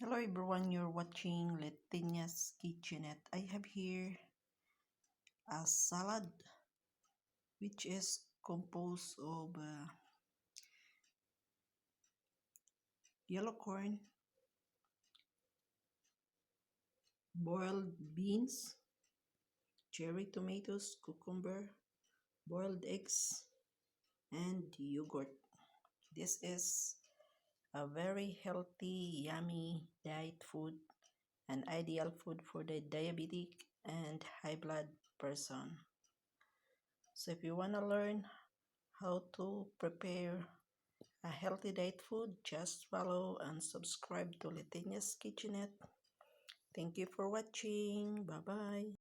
Hello everyone, you're watching Leytenia'S Kitchenette. I have here a salad which is composed of yellow corn, boiled beans, cherry tomatoes, cucumber, boiled eggs, and yogurt. This is a very healthy, yummy diet food, an ideal food for the diabetic and high blood person. So if you want to learn how to prepare a healthy diet food, just follow and subscribe to Leytenia'S Kitchenette. Thank you for watching. Bye-bye.